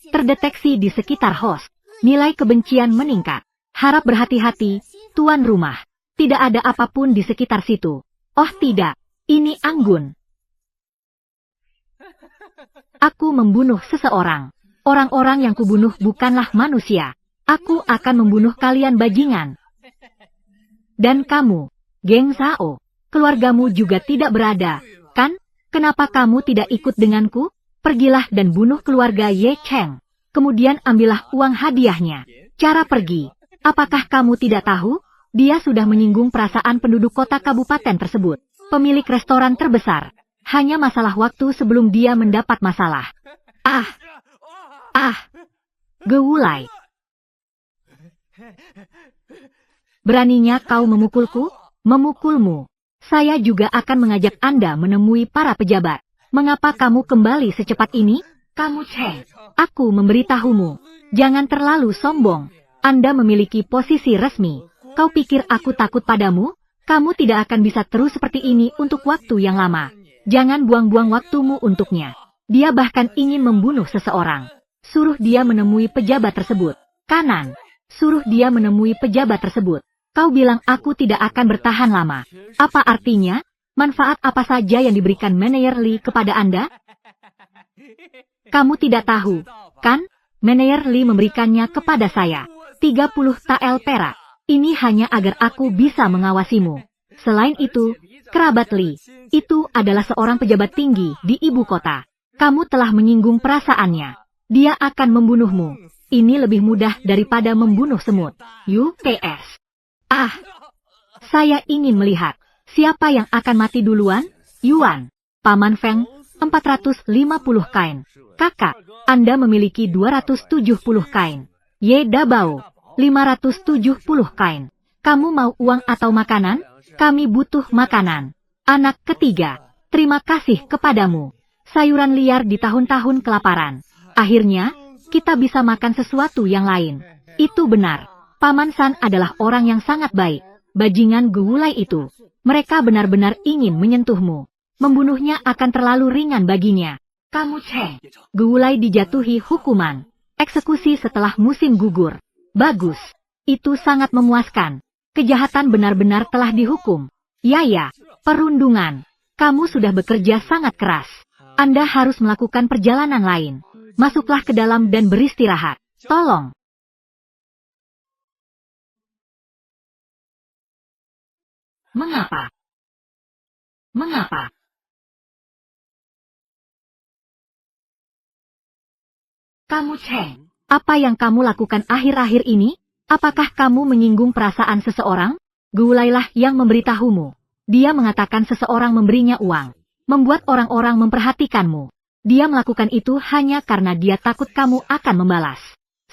Terdeteksi di sekitar host. Nilai kebencian meningkat. Harap berhati-hati, tuan rumah. Tidak ada apapun di sekitar situ. Oh tidak, ini Anggun. Aku membunuh seseorang. Orang-orang yang kubunuh bukanlah manusia. Aku akan membunuh kalian bajingan. Dan kamu, Geng Zhao, keluargamu juga tidak berada, kan? Kenapa kamu tidak ikut denganku? Pergilah dan bunuh keluarga Ye Cheng. Kemudian ambillah uang hadiahnya. Cara pergi. Apakah kamu tidak tahu? Dia sudah menyinggung perasaan penduduk kota kabupaten tersebut. Pemilik restoran terbesar. Hanya masalah waktu sebelum dia mendapat masalah. Gewulai. Beraninya kau memukulku? Memukulmu. Saya juga akan mengajak Anda menemui para pejabat. Mengapa kamu kembali secepat ini? Kamu Cheng. Aku memberitahumu. Jangan terlalu sombong. Anda memiliki posisi resmi. Kau pikir aku takut padamu? Kamu tidak akan bisa terus seperti ini untuk waktu yang lama. Jangan buang-buang waktumu untuknya. Dia bahkan ingin membunuh seseorang. Suruh dia menemui pejabat tersebut. Kanan. Suruh dia menemui pejabat tersebut. Kau bilang aku tidak akan bertahan lama. Apa artinya? Manfaat apa saja yang diberikan Manayer Li kepada Anda? Kamu tidak tahu, kan? Manayer Li memberikannya kepada saya. 30 tael perak. Ini hanya agar aku bisa mengawasimu. Selain itu, kerabat Li, itu adalah seorang pejabat tinggi di ibu kota. Kamu telah menyinggung perasaannya. Dia akan membunuhmu. Ini lebih mudah daripada membunuh semut. UKS. Saya ingin melihat. Siapa yang akan mati duluan? Yuan. Paman Feng, 450 kain. Kakak, Anda memiliki 270 kain. Ye Dabao, 570 kain. Kamu mau uang atau makanan? Kami butuh makanan. Anak ketiga, terima kasih kepadamu. Sayuran liar di tahun-tahun kelaparan. Akhirnya, kita bisa makan sesuatu yang lain. Itu benar. Paman San adalah orang yang sangat baik. Bajingan Gewulai itu. Mereka benar-benar ingin menyentuhmu. Membunuhnya akan terlalu ringan baginya. Kamu Cheng. Gewulai dijatuhi hukuman. Eksekusi setelah musim gugur. Bagus. Itu sangat memuaskan. Kejahatan benar-benar telah dihukum. Ya, perundungan. Kamu sudah bekerja sangat keras. Anda harus melakukan perjalanan lain. Masuklah ke dalam dan beristirahat. Tolong. Mengapa? Kamu Cheng, apa yang kamu lakukan akhir-akhir ini? Apakah kamu menyinggung perasaan seseorang? Gewulailah yang memberitahumu. Dia mengatakan seseorang memberinya uang. Membuat orang-orang memperhatikanmu. Dia melakukan itu hanya karena dia takut kamu akan membalas.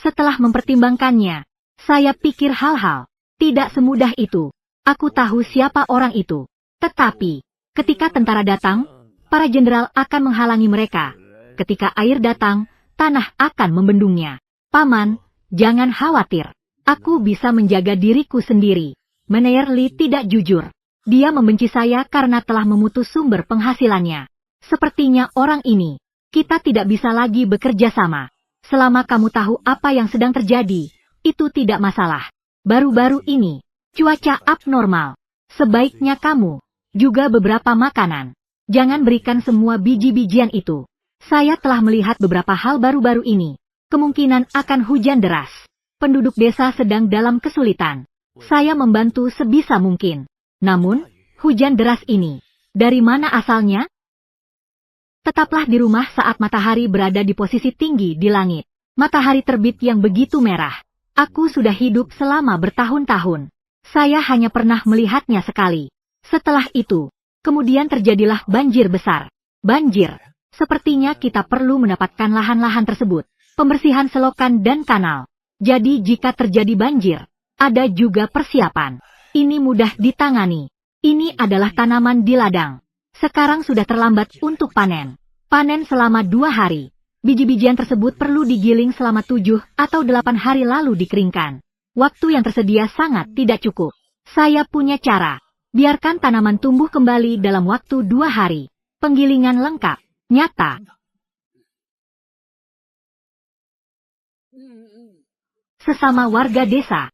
Setelah mempertimbangkannya, saya pikir hal-hal tidak semudah itu. Aku tahu siapa orang itu. Tetapi, ketika tentara datang, para jenderal akan menghalangi mereka. Ketika air datang, tanah akan membendungnya. Paman, jangan khawatir. Aku bisa menjaga diriku sendiri. Manayer Li tidak jujur. Dia membenci saya karena telah memutus sumber penghasilannya. Sepertinya orang ini, kita tidak bisa lagi bekerja sama. Selama kamu tahu apa yang sedang terjadi, itu tidak masalah. Baru-baru ini, cuaca abnormal. Sebaiknya kamu, juga beberapa makanan. Jangan berikan semua biji-bijian itu. Saya telah melihat beberapa hal baru-baru ini. Kemungkinan akan hujan deras. Penduduk desa sedang dalam kesulitan. Saya membantu sebisa mungkin. Namun, hujan deras ini, dari mana asalnya? Tetaplah di rumah saat matahari berada di posisi tinggi di langit. Matahari terbit yang begitu merah. Aku sudah hidup selama bertahun-tahun. Saya hanya pernah melihatnya sekali. Setelah itu, kemudian terjadilah banjir besar. Banjir. Sepertinya kita perlu mendapatkan lahan-lahan tersebut. Pembersihan selokan dan kanal. Jadi jika terjadi banjir, ada juga persiapan. Ini mudah ditangani. Ini adalah tanaman di ladang. Sekarang sudah terlambat untuk panen. Panen selama 2 hari. Biji-bijian tersebut perlu digiling selama 7 atau 8 hari lalu dikeringkan. Waktu yang tersedia sangat tidak cukup. Saya punya cara. Biarkan tanaman tumbuh kembali dalam waktu 2 hari. Penggilingan lengkap. Nyata. Sesama warga desa.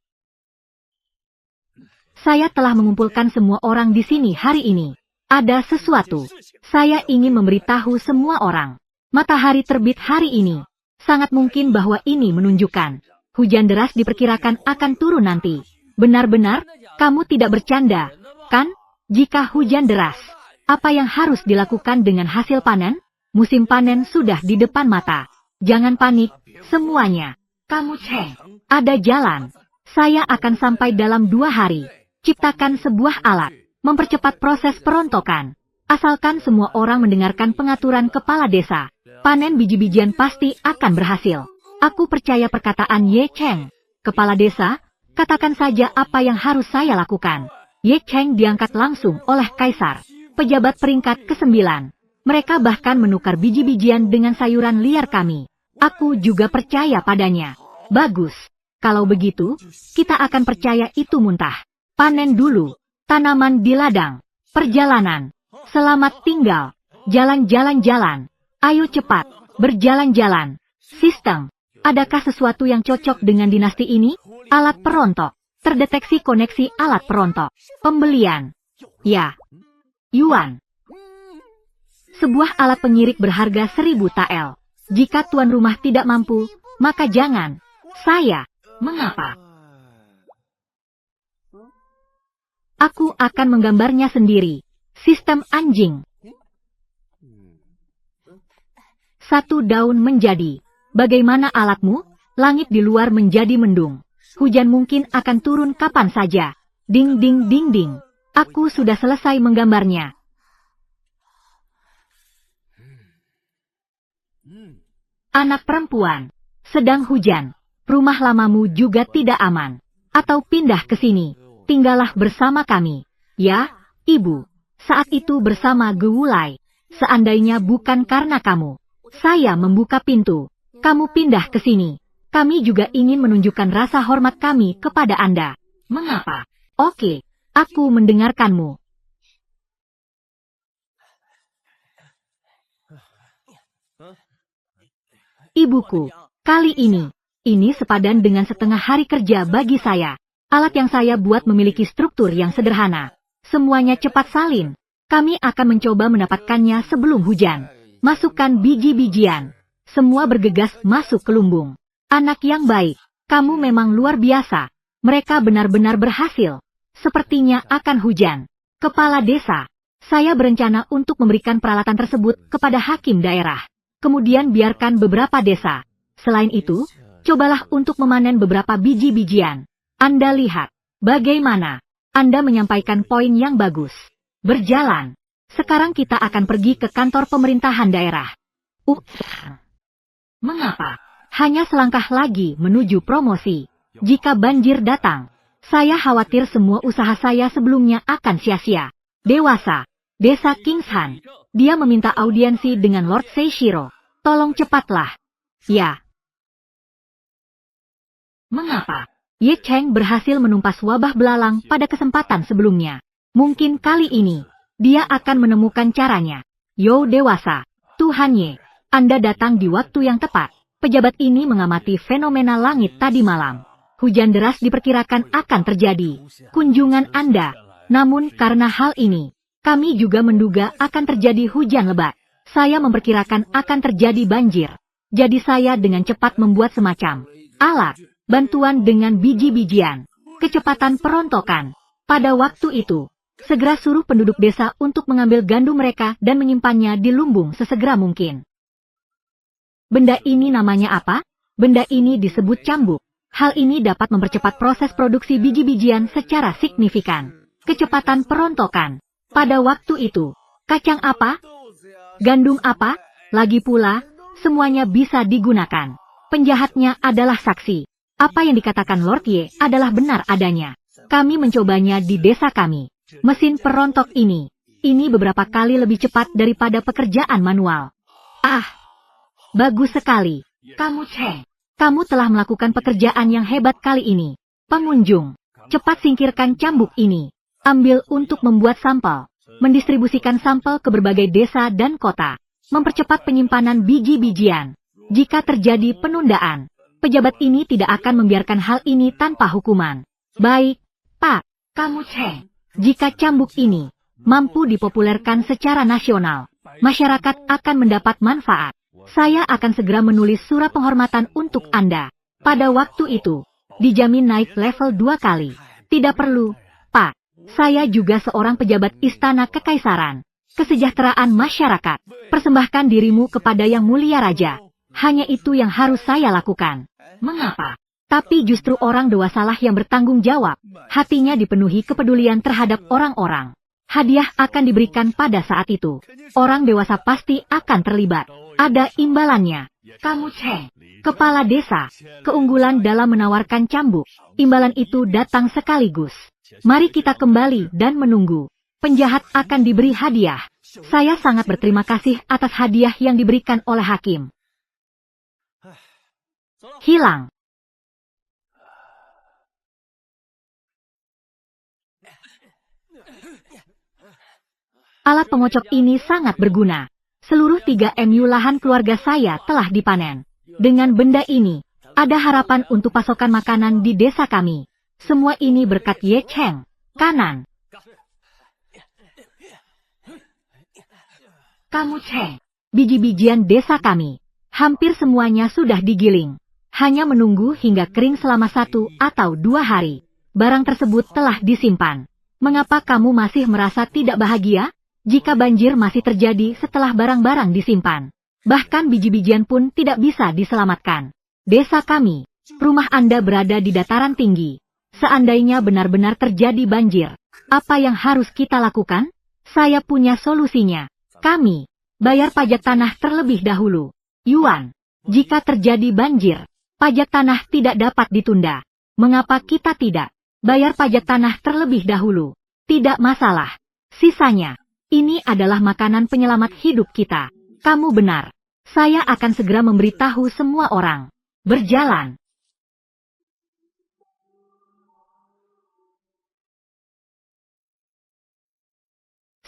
Saya telah mengumpulkan semua orang di sini hari ini. Ada sesuatu. Saya ingin memberitahu semua orang. Matahari terbit hari ini. Sangat mungkin bahwa ini menunjukkan hujan deras diperkirakan akan turun nanti. Benar-benar, kamu tidak bercanda, kan? Jika hujan deras, apa yang harus dilakukan dengan hasil panen? Musim panen sudah di depan mata. Jangan panik, semuanya. Kamu Cheng, ada jalan. Saya akan sampai dalam 2 hari. Ciptakan sebuah alat, mempercepat proses perontokan. Asalkan semua orang mendengarkan pengaturan kepala desa, panen biji-bijian pasti akan berhasil. Aku percaya perkataan Ye Cheng. Kepala desa, katakan saja apa yang harus saya lakukan. Ye Cheng diangkat langsung oleh Kaisar, pejabat peringkat ke-9. Mereka bahkan menukar biji-bijian dengan sayuran liar kami. Aku juga percaya padanya. Bagus. Kalau begitu, kita akan percaya itu muntah. Panen dulu. Tanaman di ladang. Perjalanan. Selamat tinggal. Jalan-jalan-jalan. Ayo cepat. Berjalan-jalan. Sistem. Adakah sesuatu yang cocok dengan dinasti ini? Alat perontok. Terdeteksi koneksi alat perontok. Pembelian. Ya. Yuan. Sebuah alat pengirik berharga 1000 tael. Jika tuan rumah tidak mampu, maka jangan. Saya. Mengapa? Aku akan menggambarnya sendiri. Sistem anjing. 1 daun menjadi. Bagaimana alatmu? Langit di luar menjadi mendung. Hujan mungkin akan turun kapan saja. Ding ding ding ding. Aku sudah selesai menggambarnya. Anak perempuan. Sedang hujan. Rumah lamamu juga tidak aman. Atau pindah ke sini. Tinggallah bersama kami. Ya, ibu. Saat itu bersama Gewulai. Seandainya bukan karena kamu, saya membuka pintu. Kamu pindah ke sini. Kami juga ingin menunjukkan rasa hormat kami kepada Anda. Mengapa? Oke, aku mendengarkanmu. Ibuku, kali ini sepadan dengan setengah hari kerja bagi saya. Alat yang saya buat memiliki struktur yang sederhana. Semuanya cepat salin. Kami akan mencoba mendapatkannya sebelum hujan. Masukkan biji-bijian. Semua bergegas masuk ke lumbung. Anak yang baik, kamu memang luar biasa. Mereka benar-benar berhasil. Sepertinya akan hujan. Kepala desa, saya berencana untuk memberikan peralatan tersebut kepada hakim daerah. Kemudian biarkan beberapa desa. Selain itu, cobalah untuk memanen beberapa biji-bijian. Anda lihat, bagaimana? Anda menyampaikan poin yang bagus. Berjalan. Sekarang kita akan pergi ke kantor pemerintahan daerah. Mengapa? Hanya selangkah lagi menuju promosi. Jika banjir datang, saya khawatir semua usaha saya sebelumnya akan sia-sia. Dewasa. Desa Kingshan. Dia meminta audiensi dengan Lord Seishiro. Tolong cepatlah. Ya. Mengapa? Ye Cheng berhasil menumpas wabah belalang pada kesempatan sebelumnya. Mungkin kali ini, dia akan menemukan caranya. Yo dewasa. Tuhan Ye, Anda datang di waktu yang tepat. Pejabat ini mengamati fenomena langit tadi malam. Hujan deras diperkirakan akan terjadi. Kunjungan Anda. Namun karena hal ini, kami juga menduga akan terjadi hujan lebat. Saya memperkirakan akan terjadi banjir. Jadi saya dengan cepat membuat semacam alat, bantuan dengan biji-bijian, kecepatan perontokan. Pada waktu itu, segera suruh penduduk desa untuk mengambil gandum mereka dan menyimpannya di lumbung sesegera mungkin. Benda ini namanya apa? Benda ini disebut cambuk. Hal ini dapat mempercepat proses produksi biji-bijian secara signifikan. Kecepatan perontokan. Pada waktu itu, kacang apa? Gandum apa? Lagi pula, semuanya bisa digunakan. Penjahatnya adalah saksi. Apa yang dikatakan Lord Ye adalah benar adanya. Kami mencobanya di desa kami. Mesin perontok ini beberapa kali lebih cepat daripada pekerjaan manual. Ah, bagus sekali. Kamu Cheng, kamu telah melakukan pekerjaan yang hebat kali ini. Pengunjung, cepat singkirkan cambuk ini. Ambil untuk membuat sampel. Mendistribusikan sampel ke berbagai desa dan kota. Mempercepat penyimpanan biji-bijian. Jika terjadi penundaan, Pejabat ini tidak akan membiarkan hal ini tanpa hukuman. Baik, Pak, kamu Cheng. Jika cambuk ini mampu dipopulerkan secara nasional, masyarakat akan mendapat manfaat. Saya akan segera menulis surat penghormatan untuk Anda. Pada waktu itu, dijamin naik level 2 kali. Tidak perlu, Pak. Saya juga seorang pejabat istana kekaisaran. Kesejahteraan masyarakat. Persembahkan dirimu kepada Yang Mulia Raja. Hanya itu yang harus saya lakukan. Mengapa? Tapi justru orang dewasalah yang bertanggung jawab. Hatinya dipenuhi kepedulian terhadap orang-orang. Hadiah akan diberikan pada saat itu. Orang dewasa pasti akan terlibat. Ada imbalannya. Kamu Cheng, kepala desa, keunggulan dalam menawarkan cambuk. Imbalan itu datang sekaligus. Mari kita kembali dan menunggu. Penjahat akan diberi hadiah. Saya sangat berterima kasih atas hadiah yang diberikan oleh hakim. Hilang. Alat pengocok ini sangat berguna. Seluruh 3 MU lahan keluarga saya telah dipanen. Dengan benda ini, ada harapan untuk pasokan makanan di desa kami. Semua ini berkat Ye Cheng. Kanan. Kamu Cheng. Biji-bijian desa kami. Hampir semuanya sudah digiling. Hanya menunggu hingga kering selama 1 atau 2 hari. Barang tersebut telah disimpan. Mengapa kamu masih merasa tidak bahagia? Jika banjir masih terjadi setelah barang-barang disimpan. Bahkan biji-bijian pun tidak bisa diselamatkan. Desa kami, rumah Anda berada di dataran tinggi. Seandainya benar-benar terjadi banjir, apa yang harus kita lakukan? Saya punya solusinya. Kami, bayar pajak tanah terlebih dahulu. Yuan, jika terjadi banjir, pajak tanah tidak dapat ditunda. Mengapa kita tidak bayar pajak tanah terlebih dahulu? Tidak masalah. Sisanya, ini adalah makanan penyelamat hidup kita. Kamu benar. Saya akan segera memberitahu semua orang. Berjalan.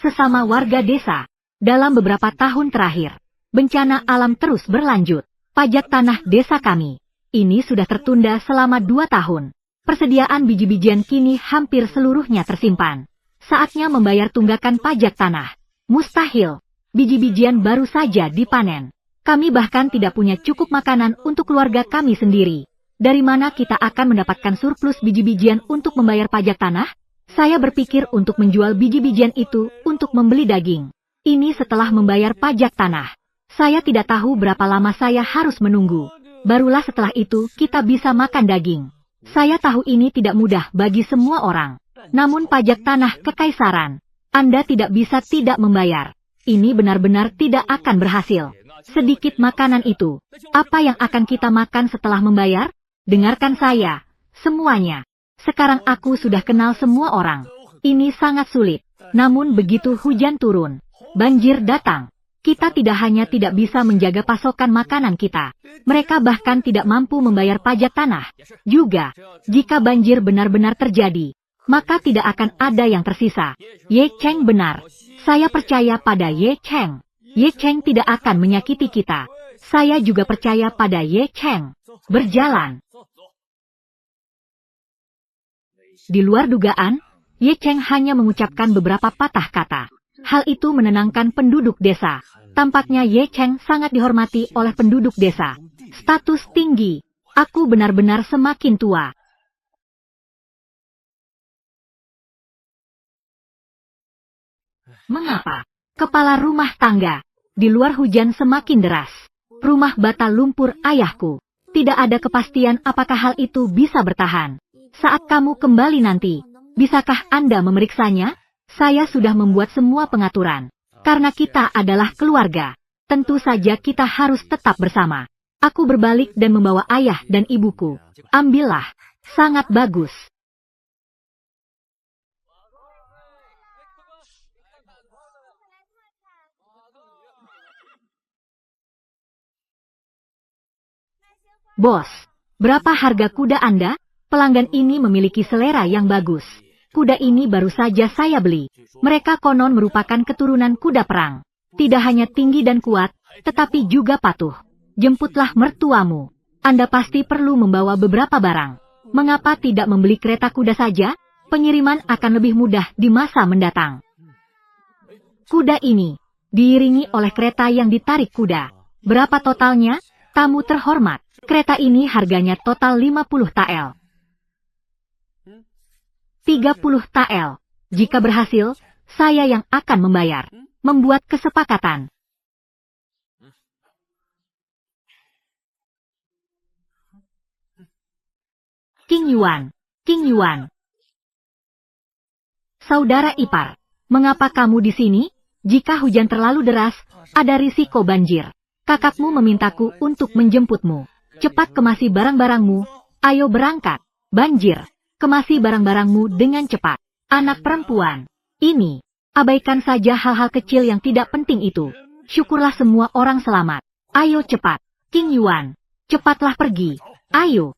Sesama warga desa, dalam beberapa tahun terakhir, bencana alam terus berlanjut. Pajak tanah desa kami, ini sudah tertunda selama 2 tahun. Persediaan biji-bijian kini hampir seluruhnya tersimpan. Saatnya membayar tunggakan pajak tanah. Mustahil. Biji-bijian baru saja dipanen. Kami bahkan tidak punya cukup makanan untuk keluarga kami sendiri. Dari mana kita akan mendapatkan surplus biji-bijian untuk membayar pajak tanah? Saya berpikir untuk menjual biji-bijian itu untuk membeli daging. Ini setelah membayar pajak tanah. Saya tidak tahu berapa lama saya harus menunggu. Barulah setelah itu kita bisa makan daging. Saya tahu ini tidak mudah bagi semua orang. Namun pajak tanah kekaisaran, Anda tidak bisa tidak membayar. Ini benar-benar tidak akan berhasil. Sedikit makanan itu, apa yang akan kita makan setelah membayar? Dengarkan saya, semuanya. Sekarang aku sudah kenal semua orang. Ini sangat sulit. Namun begitu hujan turun, banjir datang. Kita tidak hanya tidak bisa menjaga pasokan makanan kita. Mereka bahkan tidak mampu membayar pajak tanah. Juga, jika banjir benar-benar terjadi, maka tidak akan ada yang tersisa. Ye Cheng benar. Saya percaya pada Ye Cheng. Ye Cheng tidak akan menyakiti kita. Saya juga percaya pada Ye Cheng. Berjalan. Di luar dugaan, Ye Cheng hanya mengucapkan beberapa patah kata. Hal itu menenangkan penduduk desa. Tampaknya Ye Cheng sangat dihormati oleh penduduk desa. Status tinggi. Aku benar-benar semakin tua. Mengapa? Kepala rumah tangga. Di luar hujan semakin deras. Rumah bata lumpur ayahku. Tidak ada kepastian apakah hal itu bisa bertahan. Saat kamu kembali nanti, bisakah Anda memeriksanya? Saya sudah membuat semua pengaturan. Karena kita adalah keluarga. Tentu saja kita harus tetap bersama. Aku berbalik dan membawa ayah dan ibuku. Ambillah. Sangat bagus. Bos, berapa harga kuda Anda? Pelanggan ini memiliki selera yang bagus. Kuda ini baru saja saya beli. Mereka konon merupakan keturunan kuda perang. Tidak hanya tinggi dan kuat, tetapi juga patuh. Jemputlah mertuamu. Anda pasti perlu membawa beberapa barang. Mengapa tidak membeli kereta kuda saja? Pengiriman akan lebih mudah di masa mendatang. Kuda ini diiringi oleh kereta yang ditarik kuda. Berapa totalnya? Tamu terhormat, kereta ini harganya total 50 tael. 30 tael. Jika berhasil, saya yang akan membayar. Membuat kesepakatan. King Yuan. King Yuan. Saudara ipar, mengapa kamu di sini? Jika hujan terlalu deras, ada risiko banjir. Kakakmu memintaku untuk menjemputmu. Cepat kemasi barang-barangmu. Ayo berangkat. Banjir. Kemasi barang-barangmu dengan cepat. Anak perempuan. Ini. Abaikan saja hal-hal kecil yang tidak penting itu. Syukurlah semua orang selamat. Ayo cepat. King Yuan. Cepatlah pergi. Ayo.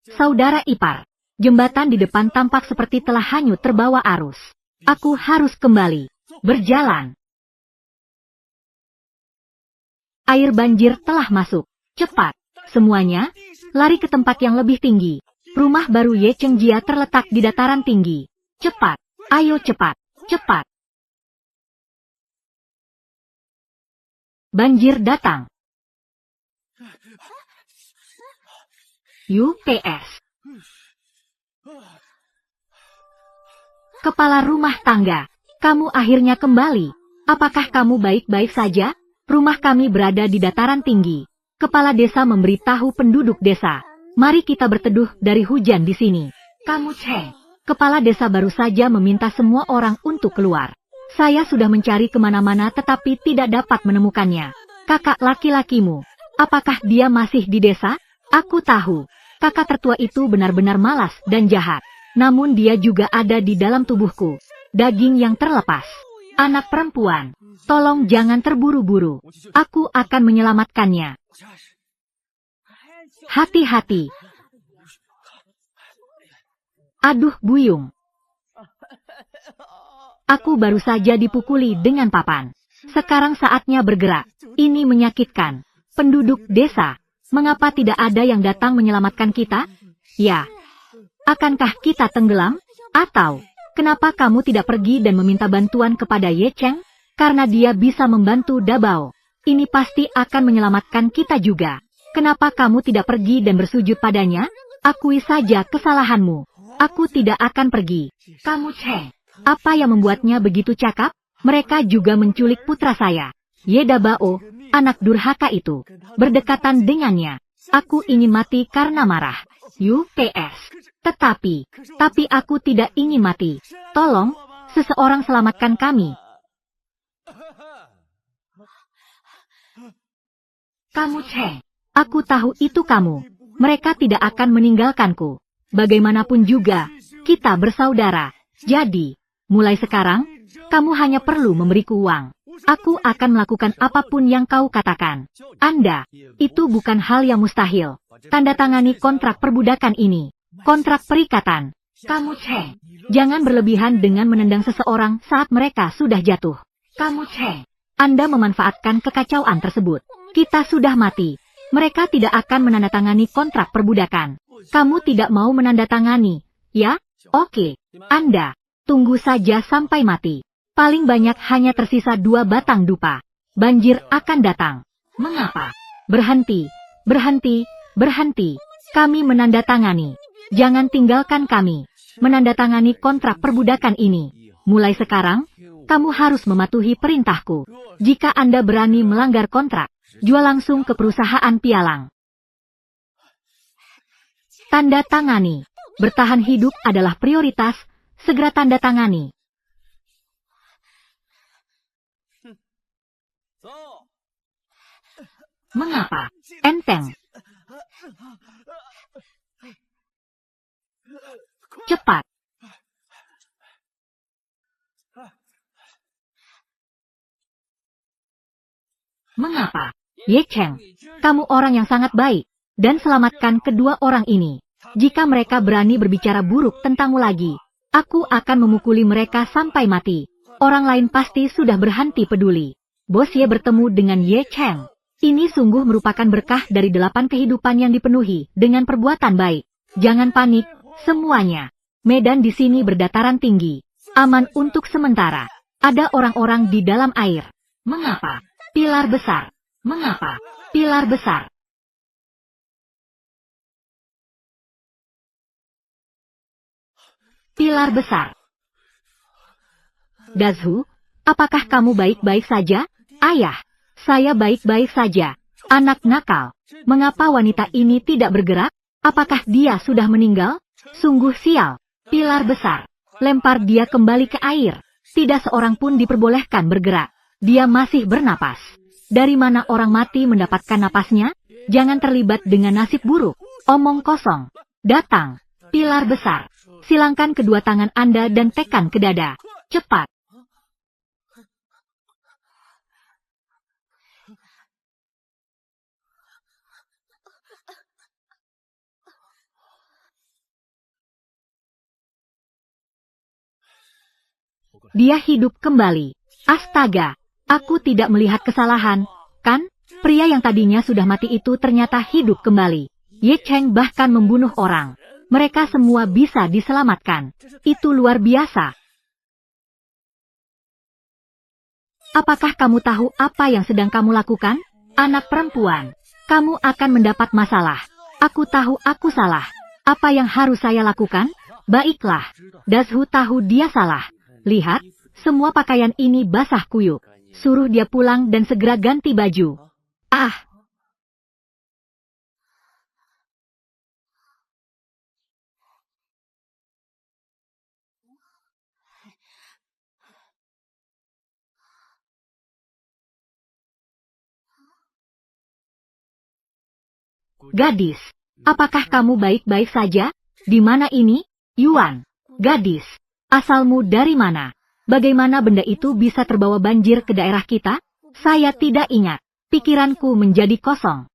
Saudara ipar. Jembatan di depan tampak seperti telah hanyut terbawa arus. Aku harus kembali. Berjalan. Air banjir telah masuk. Cepat. Semuanya. Lari ke tempat yang lebih tinggi. Rumah baru Ye Cheng Jia terletak di dataran tinggi. Cepat. Ayo cepat. Cepat. Banjir datang. UPS. Kepala rumah tangga. Kamu akhirnya kembali. Apakah kamu baik-baik saja? Rumah kami berada di dataran tinggi. Kepala desa memberitahu penduduk desa. Mari kita berteduh dari hujan di sini. Kamu Cheng. Kepala desa baru saja meminta semua orang untuk keluar. Saya sudah mencari kemana-mana tetapi tidak dapat menemukannya. Kakak laki-lakimu. Apakah dia masih di desa? Aku tahu. Kakak tertua itu benar-benar malas dan jahat. Namun dia juga ada di dalam tubuhku. Daging yang terlepas. Anak perempuan. Tolong jangan terburu-buru. Aku akan menyelamatkannya. Hati-hati. Aduh buyung. Aku baru saja dipukuli dengan papan. Sekarang saatnya bergerak. Ini menyakitkan. Penduduk desa. Mengapa tidak ada yang datang menyelamatkan kita? Ya. Akankah kita tenggelam? Atau, kenapa kamu tidak pergi dan meminta bantuan kepada Ye Cheng? Karena dia bisa membantu Dabao. Ini pasti akan menyelamatkan kita juga. Kenapa kamu tidak pergi dan bersujud padanya? Akui saja kesalahanmu. Aku tidak akan pergi. Kamu Cheng. Apa yang membuatnya begitu cakap? Mereka juga menculik putra saya. Ye Dabao, anak durhaka itu. Berdekatan dengannya. Aku ingin mati karena marah. UPS. Tapi aku tidak ingin mati. Tolong, seseorang selamatkan kami. Kamu Cheng. Aku tahu itu kamu. Mereka tidak akan meninggalkanku. Bagaimanapun juga, kita bersaudara. Jadi, mulai sekarang, kamu hanya perlu memberiku uang. Aku akan melakukan apapun yang kau katakan. Anda, itu bukan hal yang mustahil. Tanda tangani kontrak perbudakan ini. Kontrak perikatan. Kamu Cheng. Jangan berlebihan dengan menendang seseorang saat mereka sudah jatuh. Kamu Cheng. Anda memanfaatkan kekacauan tersebut. Kita sudah mati. Mereka tidak akan menandatangani kontrak perbudakan. Kamu tidak mau menandatangani, ya? Oke. Anda, tunggu saja sampai mati. Paling banyak hanya tersisa 2 batang dupa. Banjir akan datang. Mengapa? Berhenti, berhenti, berhenti. Kami menandatangani. Jangan tinggalkan kami. Menandatangani kontrak perbudakan ini. Mulai sekarang, kamu harus mematuhi perintahku. Jika Anda berani melanggar kontrak, jual langsung ke perusahaan pialang. Tanda tangani. Bertahan hidup adalah prioritas. Segera tanda tangani. Mengapa? Enteng. Cepat. Mengapa? Ye Cheng, kamu orang yang sangat baik, dan selamatkan kedua orang ini. Jika mereka berani berbicara buruk tentangmu lagi, aku akan memukuli mereka sampai mati. Orang lain pasti sudah berhenti peduli. Bos Ye bertemu dengan Ye Cheng. Ini sungguh merupakan berkah dari 8 kehidupan yang dipenuhi dengan perbuatan baik. Jangan panik, semuanya. Medan di sini berdataran tinggi. Aman untuk sementara. Ada orang-orang di dalam air. Mengapa? Pilar besar. Mengapa? Pilar besar. Pilar besar. Dazhu, apakah kamu baik-baik saja? Ayah, saya baik-baik saja. Anak nakal. Mengapa wanita ini tidak bergerak? Apakah dia sudah meninggal? Sungguh sial. Pilar besar. Lempar dia kembali ke air. Tidak seorang pun diperbolehkan bergerak. Dia masih bernapas. Dari mana orang mati mendapatkan napasnya? Jangan terlibat dengan nasib buruk. Omong kosong. Datang. Pilar besar. Silangkan kedua tangan Anda dan tekan ke dada. Cepat. Dia hidup kembali. Astaga, aku tidak melihat kesalahan, kan? Pria yang tadinya sudah mati itu ternyata hidup kembali. Ye Cheng bahkan membunuh orang. Mereka semua bisa diselamatkan. Itu luar biasa. Apakah kamu tahu apa yang sedang kamu lakukan? Anak perempuan, kamu akan mendapat masalah. Aku tahu aku salah. Apa yang harus saya lakukan? Baiklah, Dazhu tahu dia salah. Lihat, semua pakaian ini basah kuyup. Suruh dia pulang dan segera ganti baju. Ah! Gadis, apakah kamu baik-baik saja? Di mana ini? Yuan. Gadis, asalmu dari mana? Bagaimana benda itu bisa terbawa banjir ke daerah kita? Saya tidak ingat. Pikiranku menjadi kosong.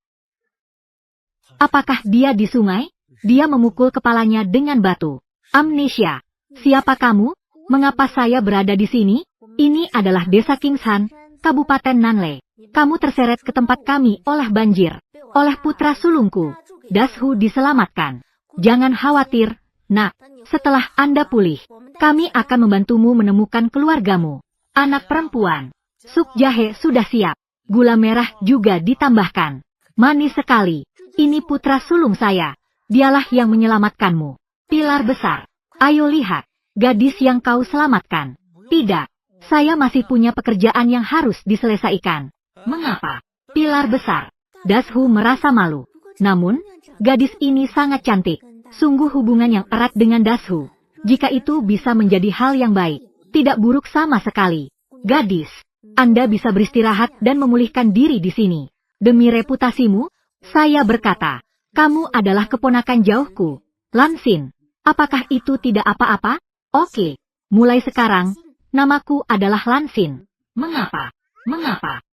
Apakah dia di sungai? Dia memukul kepalanya dengan batu. Amnesia. Siapa kamu? Mengapa saya berada di sini? Ini adalah desa Kingshan, Kabupaten Nanle. Kamu terseret ke tempat kami oleh banjir. Oleh putra sulungku. Dazhu diselamatkan. Jangan khawatir, nak. Setelah Anda pulih, kami akan membantumu menemukan keluargamu. Anak perempuan. Sup jahe sudah siap. Gula merah juga ditambahkan. Manis sekali. Ini putra sulung saya. Dialah yang menyelamatkanmu. Pilar besar. Ayo lihat. Gadis yang kau selamatkan. Tidak. Saya masih punya pekerjaan yang harus diselesaikan. Mengapa? Pilar besar. Dazhu merasa malu. Namun, gadis ini sangat cantik. Sungguh hubungan yang erat dengan Dazhu. Jika itu bisa menjadi hal yang baik. Tidak buruk sama sekali. Gadis, Anda bisa beristirahat dan memulihkan diri di sini. Demi reputasimu, saya berkata, kamu adalah keponakan jauhku. Lansin, apakah itu tidak apa-apa? Oke, mulai sekarang, namaku adalah Lansin. Mengapa? Mengapa?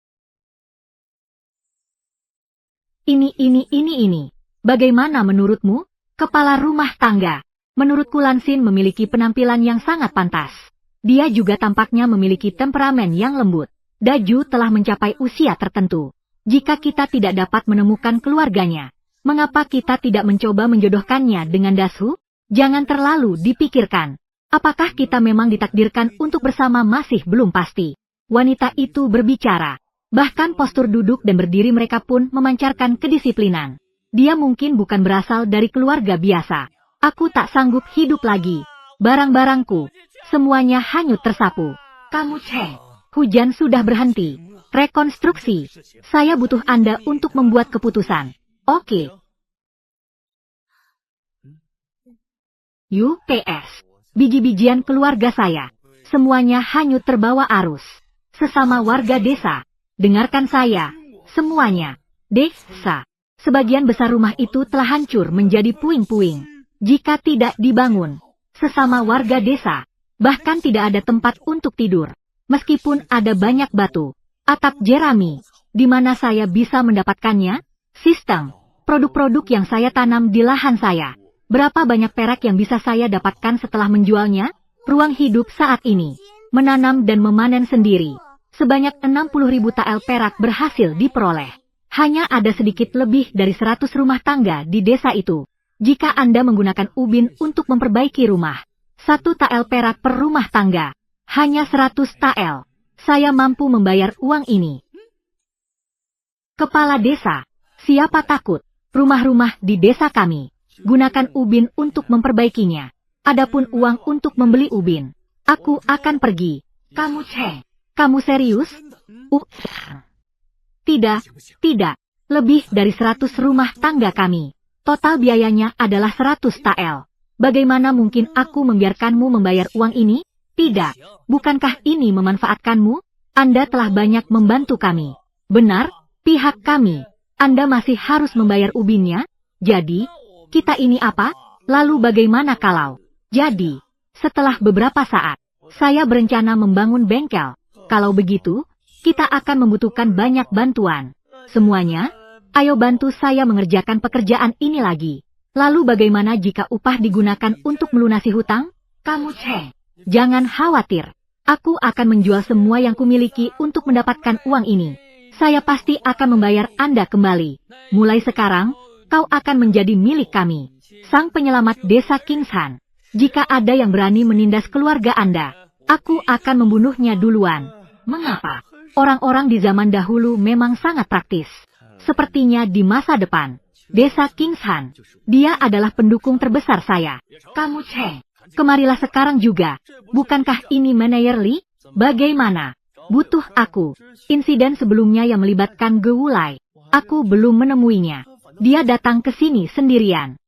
Ini. Bagaimana menurutmu? Kepala rumah tangga. Menurutku Lansin memiliki penampilan yang sangat pantas. Dia juga tampaknya memiliki temperamen yang lembut. Daju telah mencapai usia tertentu. Jika kita tidak dapat menemukan keluarganya, mengapa kita tidak mencoba menjodohkannya dengan Dazhu? Jangan terlalu dipikirkan. Apakah kita memang ditakdirkan untuk bersama masih belum pasti. Wanita itu berbicara. Bahkan postur duduk dan berdiri mereka pun memancarkan kedisiplinan. Dia mungkin bukan berasal dari keluarga biasa. Aku tak sanggup hidup lagi. Barang-barangku, semuanya hanyut tersapu. Kamu Cheng, hujan sudah berhenti. Rekonstruksi, saya butuh Anda untuk membuat keputusan. Oke. UPS, biji-bijian keluarga saya. Semuanya hanyut terbawa arus. Sesama warga desa. Dengarkan saya, semuanya. Desa, sebagian besar rumah itu telah hancur menjadi puing-puing. Jika tidak dibangun, sesama warga desa, bahkan tidak ada tempat untuk tidur. Meskipun ada banyak batu, atap jerami, di mana saya bisa mendapatkannya? Sistem, produk-produk yang saya tanam di lahan saya. Berapa banyak perak yang bisa saya dapatkan setelah menjualnya? Ruang hidup saat ini, menanam dan memanen sendiri. Sebanyak 60.000 tael perak berhasil diperoleh. Hanya ada sedikit lebih dari 100 rumah tangga di desa itu. Jika Anda menggunakan ubin untuk memperbaiki rumah, 1 tael perak per rumah tangga. Hanya 100 tael. Saya mampu membayar uang ini. Kepala desa, siapa takut? Rumah-rumah di desa kami. Gunakan ubin untuk memperbaikinya. Adapun uang untuk membeli ubin, aku akan pergi. Kamu kamu serius? Tidak, tidak. Lebih dari 100 rumah tangga kami. Total biayanya adalah 100 tael. Bagaimana mungkin aku membiarkanmu membayar uang ini? Tidak. Bukankah ini memanfaatkanmu? Anda telah banyak membantu kami. Benar, pihak kami. Anda masih harus membayar ubinnya? Jadi, kita ini apa? Lalu bagaimana kalau? Jadi, setelah beberapa saat, saya berencana membangun bengkel. Kalau begitu, kita akan membutuhkan banyak bantuan. Semuanya, ayo bantu saya mengerjakan pekerjaan ini lagi. Lalu bagaimana jika upah digunakan untuk melunasi hutang? Kamu jangan khawatir. Aku akan menjual semua yang kumiliki untuk mendapatkan uang ini. Saya pasti akan membayar Anda kembali. Mulai sekarang, kau akan menjadi milik kami. Sang penyelamat desa Kingshan. Jika ada yang berani menindas keluarga Anda, aku akan membunuhnya duluan. Mengapa? Orang-orang di zaman dahulu memang sangat praktis. Sepertinya di masa depan, desa Kingshan, dia adalah pendukung terbesar saya. Kamu kemarilah sekarang juga. Bukankah ini Meneyer Lee? Bagaimana? Butuh aku. Insiden sebelumnya yang melibatkan Gewulai. Aku belum menemuinya. Dia datang ke sini sendirian.